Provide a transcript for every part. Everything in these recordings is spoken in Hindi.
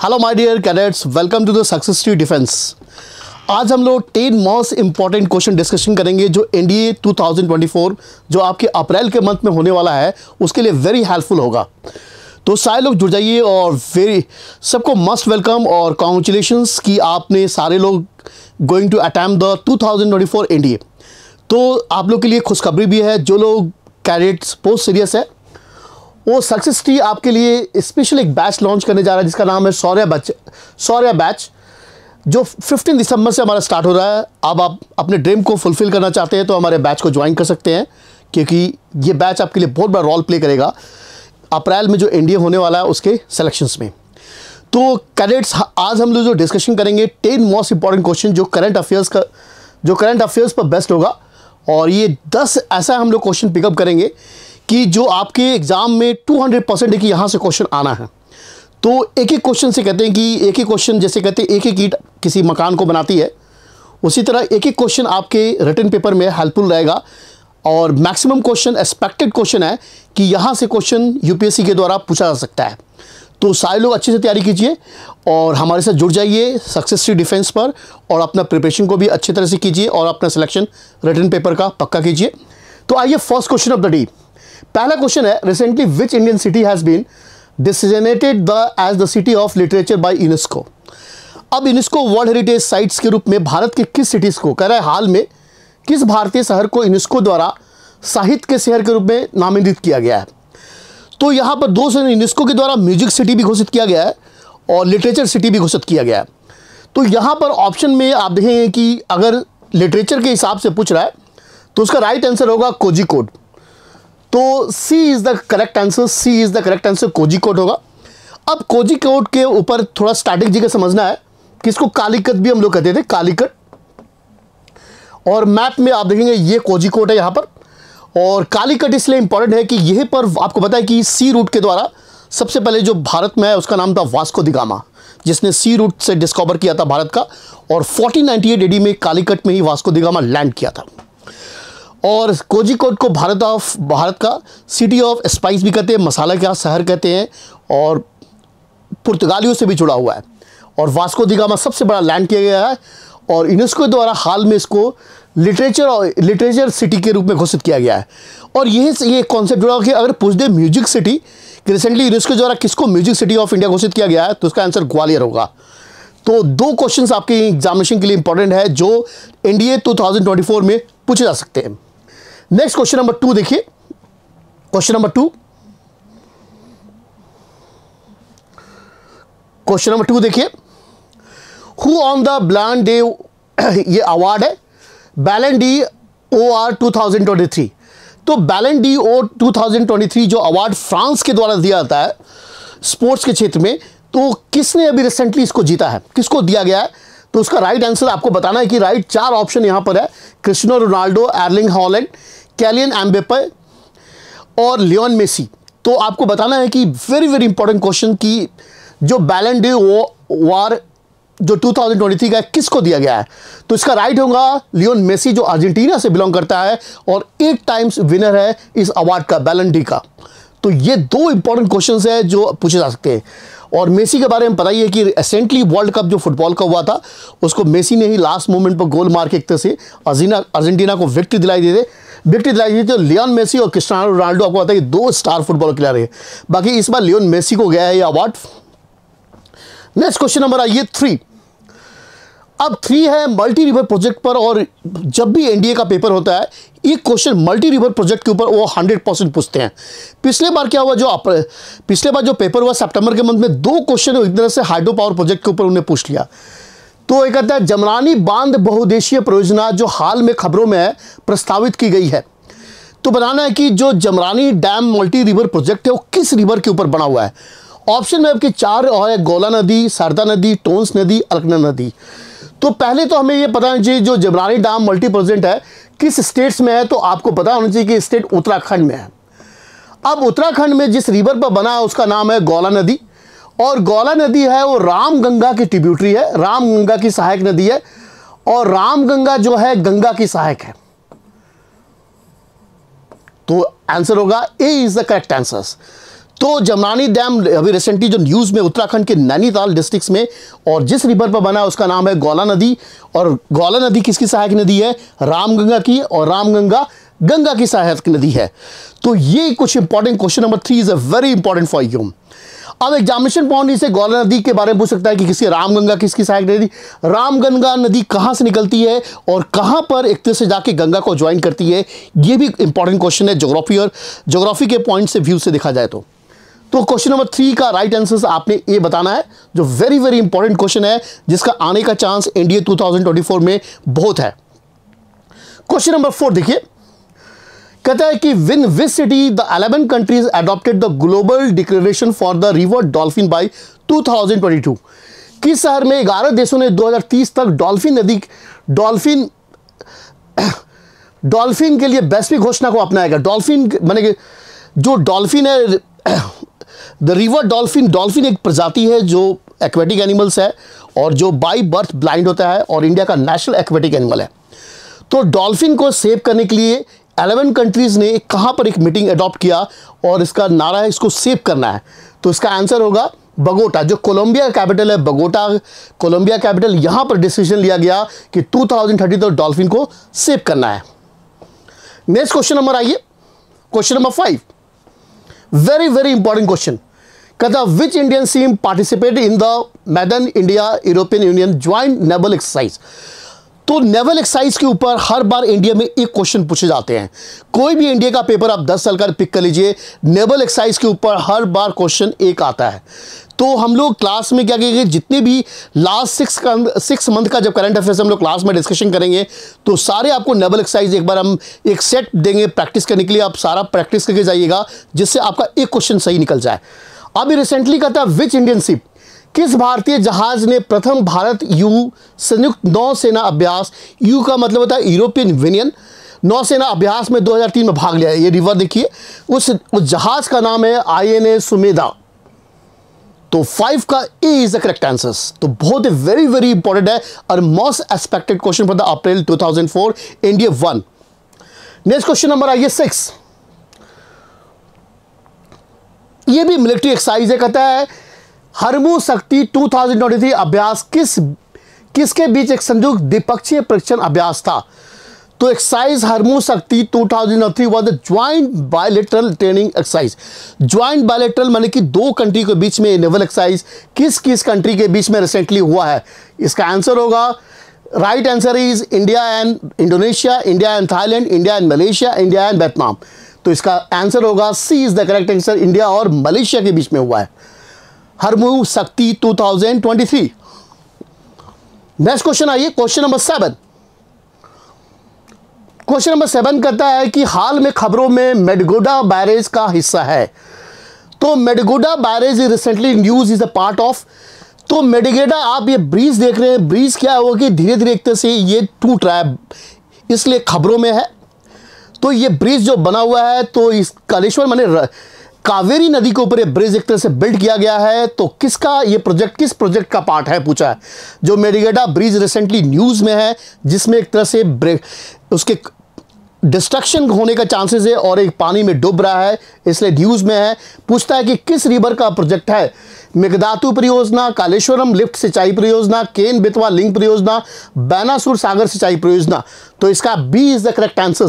Hello my dear cadets, welcome to the success tree defence. आज हम लोग 10 मोस्ट इंपॉर्टेंट क्वेश्चन डिस्कशन करेंगे जो एनडीए 2024 जो आपके अप्रैल के मंथ में होने वाला है उसके लिए वेरी हेल्पफुल होगा। तो सारे लोग जुड़ जाइए और सबको मस्ट वेलकम और कॉन्ग्रेचुलेशंस कि आपने सारे लोग going to attempt the 2024 NDA. तो आप लोग के लिए खुशखबरी भी है, जो लोग कैडेट्स पोस्ट सीरियस है वो सक्सेस ट्री आपके लिए स्पेशल एक बैच लॉन्च करने जा रहा है जिसका नाम है शौर्य बैच, जो 15 दिसंबर से हमारा स्टार्ट हो रहा है। अब आप अपने ड्रीम को फुलफिल करना चाहते हैं तो हमारे बैच को ज्वाइन कर सकते हैं, क्योंकि ये बैच आपके लिए बहुत बड़ा रोल प्ले करेगा अप्रैल में जो एनडीए होने वाला है उसके सिलेक्शंस में। तो कैडेट्स, आज हम लोग जो डिस्कशन करेंगे 10 मोस्ट इंपॉर्टेंट क्वेश्चन जो करंट अफेयर्स पर बेस्ट होगा, और ये 10 ऐसा हम लोग क्वेश्चन पिकअप करेंगे कि जो आपके एग्ज़ाम में 200% है कि यहाँ से क्वेश्चन आना है। तो एक एक क्वेश्चन से कहते हैं कि एक एक क्वेश्चन, जैसे कहते हैं एक एक ईंट किसी मकान को बनाती है, उसी तरह एक एक क्वेश्चन आपके रिटन पेपर में हेल्पफुल रहेगा। और मैक्सिमम क्वेश्चन एक्सपेक्टेड क्वेश्चन है कि यहाँ से क्वेश्चन यूपीएससी के द्वारा पूछा जा सकता है। तो सारे लोग अच्छे से तैयारी कीजिए और हमारे साथ जुड़ जाइए सक्सेस ट्री डिफेंस पर, और अपना प्रिपरेशन को भी अच्छी तरह से कीजिए और अपना सिलेक्शन रिटन पेपर का पक्का कीजिए। तो आइए first question of the day. पहला क्वेश्चन है, recently which Indian city has been designated as the city of literature by UNESCO. अब यूनेस्को वर्ल्ड हेरिटेज साइट्स के रूप में भारत के किस सिटीज़ को, कह रहा है हाल में किस भारतीय शहर को यूनेस्को द्वारा साहित्य के शहर के रूप में नामांकित किया गया है। तो यहाँ पर दो शहर यूनेस्को के द्वारा म्यूजिक सिटी भी घोषित किया गया है और लिटरेचर सिटी भी घोषित किया गया है। तो यहाँ पर ऑप्शन में आप देखेंगे कि अगर लिटरेचर के हिसाब से पूछ रहा है तो उसका राइट आंसर होगा कोझिकोड। तो C is the correct answer, Kozhikode होगा। अब कोझिकोड के ऊपर थोड़ा स्टैटिक जी का समझना है कि इसको कालीकट भी हम लोग कहते थे, कालीकट। और मैप में आप देखेंगे ये कोझिकोड है यहाँ पर, और कालीकट इसलिए इंपॉर्टेंट है कि यहीं पर आपको पता है कि सी रूट के द्वारा सबसे पहले जो भारत में है उसका नाम था वास्को द गामा, जिसने सी रूट से डिस्कवर किया था भारत का, और 1498 एडी में कालीकट में ही वास्को द गामा लैंड किया था। और कोझिकोड को भारत का सिटी ऑफ स्पाइस भी कहते हैं, मसाला का शहर कहते हैं, और पुर्तगालियों से भी जुड़ा हुआ है। और वास्को द गामा सबसे बड़ा लैंड किया गया है, और यूनेस्को द्वारा हाल में इसको लिटरेचर सिटी के रूप में घोषित किया गया है। और ये कॉन्सेप्ट जुड़ा कि अगर पूछ दे म्यूजिक सिटी कि रिसेंटली यूनेस्को द्वारा किसको म्यूजिक सिटी ऑफ इंडिया घोषित किया गया है, तो उसका आंसर ग्वालियर होगा। तो दो क्वेश्चंस आपके एग्जामिनेशन के लिए इंपॉर्टेंट है जो एनडीए 2024 में पूछे जा सकते हैं। नेक्स्ट क्वेश्चन नंबर 2 देखिए। क्वेश्चन नंबर 2 देखिए, who on the bland day, ये अवार्ड है बैलन डी ओआर 2023। तो बैलन डी ओ 2023 जो अवार्ड फ्रांस के द्वारा दिया जाता है स्पोर्ट्स के क्षेत्र में, तो किसने अभी रिसेंटली इसको जीता है, किसको दिया गया है। तो उसका राइट आंसर आपको बताना है कि राइट 4 ऑप्शन यहां पर है, Cristiano Ronaldo, Erling Haaland, Kylian Mbappe और लियोन मेसी। तो आपको बताना है कि वेरी वेरी इंपॉर्टेंट क्वेश्चन की जो बैलन डी ओआर जो 2023 का किसको दिया गया है। तो इसका राइट होगा लियोन मेसी, जो अर्जेंटीना से बिलोंग करता है और 8 टाइम्स विनर है इस अवार्ड का, बैलन डी का। तो ये 2 इंपॉर्टेंट क्वेश्चंस है जो पूछे जा सकते हैं। और मेसी के बारे में पता ही है कि रिसेंटली वर्ल्ड कप जो फुटबॉल का हुआ था उसको मेसी ने ही लास्ट मोमेंट पर गोल मार के एक तरह से अर्जेंटीना को विक्ट्री दिलाई दी थी। तो लियोन मेसी और क्रिस्टियानो रोनाल्डो आपको पता है कि 2 स्टार फुटबॉल खिलाड़ी है। बाकी इस बार लियोन मेसी को गया है ये अवार्ड। नेक्स्ट क्वेश्चन नंबर आइए 3। अब 3 है मल्टी रिवर प्रोजेक्ट पर, और जब भी एनडीए का पेपर होता है एक क्वेश्चन मल्टी रिवर प्रोजेक्ट के ऊपर वो 100% पूछते हैं। पिछले बार क्या हुआ, पिछले बार जो पेपर हुआ सितंबर के मंथ में 2 क्वेश्चन एक तरह से हाइड्रो पावर प्रोजेक्ट के ऊपर उन्हें पूछ लिया। तो एक कहता है जमरानी बांध बहुउद्देशीय परियोजना जो हाल में खबरों में है प्रस्तावित की गई है। तो बताना है कि जो Jamrani dam multi river project है वो किस रिवर के ऊपर बना हुआ है। ऑप्शन में आपके 4 है, गोला नदी, सरदा नदी, टोंस नदी, अलकनंदा नदी। तो पहले तो हमें ये पता होना चाहिए जो जमरानी डैम मल्टी प्रोजेक्ट है किस स्टेट्स में है। तो आपको पता होना चाहिए कि स्टेट उत्तराखंड में है। अब उत्तराखंड में जिस रिवर पर बना है उसका नाम है गोला नदी, और गोला नदी है वो रामगंगा की ट्रिब्यूटरी है, रामगंगा की सहायक नदी है, और रामगंगा जो है गंगा की सहायक है। तो आंसर होगा ए इज द करेक्ट आंसर। तो जमनानी डैम अभी रिसेंटली जो न्यूज़ में उत्तराखंड के नैनीताल डिस्ट्रिक्ट्स में, और जिस रिवर पर बना है उसका नाम है गौला नदी। और गौला नदी किसकी सहायक नदी है? रामगंगा की, और रामगंगा गंगा की सहायक नदी है। तो ये कुछ important question number 3 is a very important for you. अब एग्जामिनेशन पॉइंट से गौला नदी के बारे में पूछ सकता है कि किसकी रामगंगा किसकी सहायक नदी। रामगंगा नदी कहाँ से निकलती है और कहाँ पर एक तरह से जाके गंगा को ज्वाइन करती है, ये भी इंपॉर्टेंट क्वेश्चन है ज्योग्राफी और ज्योग्राफी के पॉइंट से व्यू से देखा जाए तो क्वेश्चन नंबर 3 का राइट आंसर आपने ये बताना है, जो वेरी वेरी इंपॉर्टेंट क्वेश्चन है जिसका आने का चांस एनडीए 2024 में बहुत है। क्वेश्चन नंबर 4 देखिए, कहता है कि in which city the 11 countries adopted the global declaration for the river dolphin by 2022। किस शहर में 11 देशों ने 2030 तक डॉल्फिन के लिए वैश्विक घोषणा को अपनाएगा। डॉल्फिन माने कि जो डॉल्फिन है, द रिवर डॉल्फिन एक प्रजाति है जो एक्वेटिक एनिमल्स है और जो बाई बर्थ ब्लाइंड होता है और इंडिया का नेशनल एक्वेटिक एनिमल है। तो डॉल्फिन को सेव करने के लिए 11 कंट्रीज ने कहां पर एक मीटिंग अडॉप्ट किया और इसका नारा है इसको सेव करना है। तो इसका आंसर होगा बगोटा, जो कोलंबिया कैपिटल है बगोटा, कोलंबिया कैपिटल। यहां पर डिसीजन लिया गया कि 2030 तक डॉल्फिन को सेव करना है। नेक्स्ट क्वेश्चन नंबर आइए, question number 5, very very important question. कहता which Indian team participate in the मैदन India European Union joint naval exercise. तो नेवल एक्सरसाइज के ऊपर हर बार इंडिया में एक क्वेश्चन पूछे जाते हैं। कोई भी इंडिया का पेपर आप 10 साल का पिक कर लीजिए, नेवल एक्सरसाइज के ऊपर हर बार क्वेश्चन एक आता है। तो हम लोग क्लास में क्या करेंगे, जितने भी लास्ट 6 मंथ का जब करंट अफेयर्स हम लोग क्लास में डिस्कशन करेंगे तो सारे आपको नेवल एक्सरसाइज एक बार हम एक सेट देंगे प्रैक्टिस करने के लिए। आप सारा प्रैक्टिस करके जाइएगा जिससे आपका एक क्वेश्चन सही निकल जाए। अभी रिसेंटली कहता है विच इंडियन शिप, किस भारतीय जहाज ने प्रथम भारत यू संयुक्त नौसेना अभ्यास, यू का मतलब होता है यूरोपियन यूनियन, नौसेना अभ्यास में 2003 में भाग लिया है। ये रिवर देखिए, उस जहाज का नाम है INA सुमेधा। तो 5 का ए इज द करेक्ट आंसर। तो बहुत ही वेरी वेरी इंपॉर्टेंट है और most expected question for the April 2004 India 1। Next question number आइए 6, ये भी मिलिट्री एक्सरसाइज है। कहता है हरमू शक्ति 2023 अभ्यास किसके बीच एक संयुक्त द्विपक्षीय परीक्षण अभ्यास था। तो एक्सरसाइज हरमू शक्ति 2003 was the joint bilateral training exercise. Joint bilateral माने कि 2 कंट्री के बीच में नेवल एक्सरसाइज किस कंट्री के बीच में रिसेंटली हुआ है। इसका आंसर होगा, right answer is India and Indonesia, India and Thailand, India and Malaysia, India and Vietnam. तो इसका आंसर होगा C is the correct answer, India और मलेशिया के बीच में हुआ है हरमू शक्ति 2023। नेक्स्ट क्वेश्चन आइए, क्वेश्चन नंबर 7। क्वेश्चन नंबर 7 कहता है कि हाल में खबरों में मेडगोडा बैरेज का हिस्सा है। तो Medigadda barrage recently news is a part of. तो मेडगोडा आप ये ब्रिज देख रहे हैं, ब्रिज क्या है कि धीरे धीरे एक तरह से ये टूट रहा है, इसलिए खबरों में है। तो ये ब्रिज जो बना हुआ है तो इस कालेश्वर माने कावेरी नदी के ऊपर ये ब्रिज एक तरह से बिल्ड किया गया है। तो किसका ये प्रोजेक्ट, किस प्रोजेक्ट का पार्ट है पूछा है। जो मेडगोडा ब्रिज रिसेंटली न्यूज़ में है जिसमें एक तरह से उसके डिस्ट्रक्शन होने का चांसेस है और एक पानी में डूब रहा है, इसलिए न्यूज़ में है। पूछता है कि किस रिवर का प्रोजेक्ट है। मेघदातु परियोजना, कालेश्वरम लिफ्ट सिंचाई परियोजना, केन बेतवा लिंक परियोजना, बैनासुर सागर सिंचाई परियोजना। तो इसका B is the correct answer,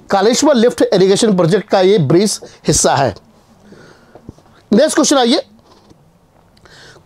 Kaleshwar lift irrigation project का ये ब्रिज हिस्सा है। नेक्स्ट क्वेश्चन आइए,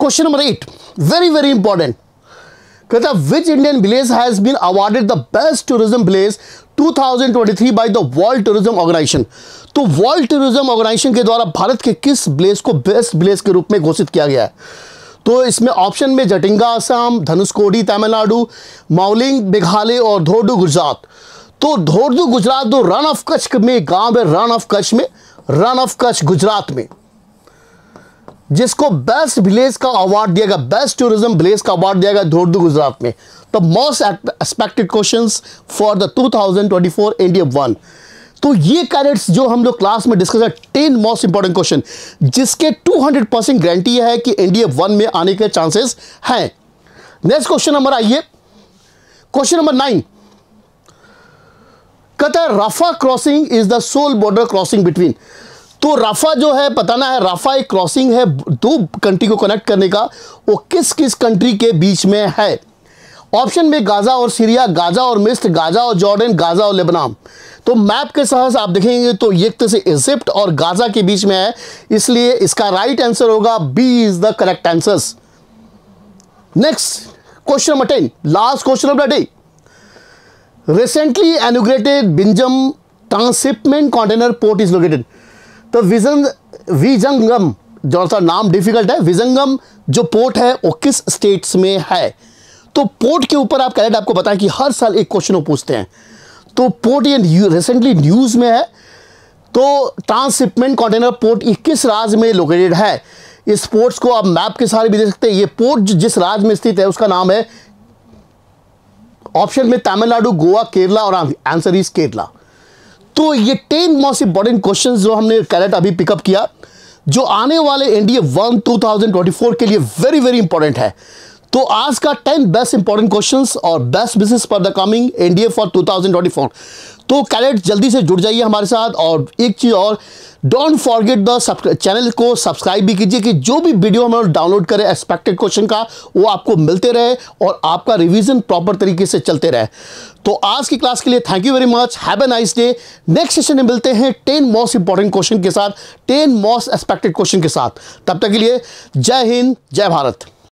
question number 8, very very important. कहता है which Indian village has been awarded the best tourism village 2023 by the world tourism organisation. तो वर्ल्ड टूरिज्म ऑर्गेनाइजेशन के द्वारा भारत के किस विलेज को बेस्ट विलेज के रूप में घोषित किया गया है। तो इसमें ऑप्शन में जटिंगा असम, धनुषकोडी तमिलनाडु, माउलिंग मेघालय और धोर्डू गुजरात। तो धोर्डू गुजरात जो रन ऑफ कच्छ में गांव है, रन ऑफ कच्छ में, रन ऑफ कच्छ गुजरात में, जिसको बेस्ट विलेज का अवार्ड दिया गया, बेस्ट टूरिज्म विलेज का अवार्ड दिया गया धोर्डू गुजरात में। तो most expected questions for the 2024 India 1। तो ये कैरेट्स जो हम लोग क्लास में डिस्कस है 10 मोस्ट इंपॉर्टेंट क्वेश्चन जिसके 200% गारंटी है कि इंडिया 1 में आने के चांसेस हैं। नेक्स्ट क्वेश्चन नंबर आइए, क्वेश्चन नंबर 9। कहता है Rafah crossing is the sole border crossing between. तो राफा जो है बताना है, राफा एक क्रॉसिंग है दो कंट्री को कनेक्ट करने का, वो किस किस कंट्री के बीच में है? ऑप्शन में गाजा और सीरिया, गाजा और मिस्र, गाजा और जॉर्डन, गाजा और लेबनान। तो मैप के साथ आप देखेंगे तो ये एक तरह से इजिप्ट और गाजा के बीच में है, इसलिए इसका राइट आंसर होगा B is the correct answer. Next question number 10, last question of the day. Recently inaugurated Vizhinjam transshipment container port is located. तो विजंगम, जो सा नाम डिफिकल्ट है, विजंगम जो पोर्ट है वो किस स्टेट्स में है? तो पोर्ट के ऊपर आप कैलेंडर आपको बताएं कि हर साल एक क्वेश्चन पूछते हैं, तो पोर्ट ये रिसेंटली न्यूज में है। तो ट्रांसशिपमेंट कंटेनर पोर्ट किस राज्य में लोकेटेड है? इस पोर्ट्स को आप मैप के सहारे भी देख सकते हैं। ये पोर्ट जिस राज्य में स्थित है उसका नाम है, ऑप्शन में तमिलनाडु, गोवा, केरला और आंसर इज केरला। तो ये 10 मोस्ट इंपॉर्टेंट क्वेश्चंस जो हमने कैलेंडर अभी पिकअप किया, जो आने वाले एनडीए 1 2024 के लिए वेरी वेरी इंपॉर्टेंट है। तो आज का 10 बेस्ट इंपॉर्टेंट क्वेश्चंस और best business for the coming NDA for 2024। तो कैलेंडर जल्दी से जुड़ जाइए हमारे साथ। और एक चीज़ और, डोंट फॉरगेट द चैनल को सब्सक्राइब भी कीजिए कि जो भी वीडियो हम डाउनलोड करें एक्सपेक्टेड क्वेश्चन का, वो आपको मिलते रहे और आपका रिवीजन प्रॉपर तरीके से चलते रहे। तो आज की क्लास के लिए thank you very much, have a nice day. Next session में मिलते हैं 10 मोस्ट इंपॉर्टेंट क्वेश्चन के साथ, 10 मोस्ट एक्सपेक्टेड क्वेश्चन के साथ। तब तक के लिए जय हिंद, जय भारत।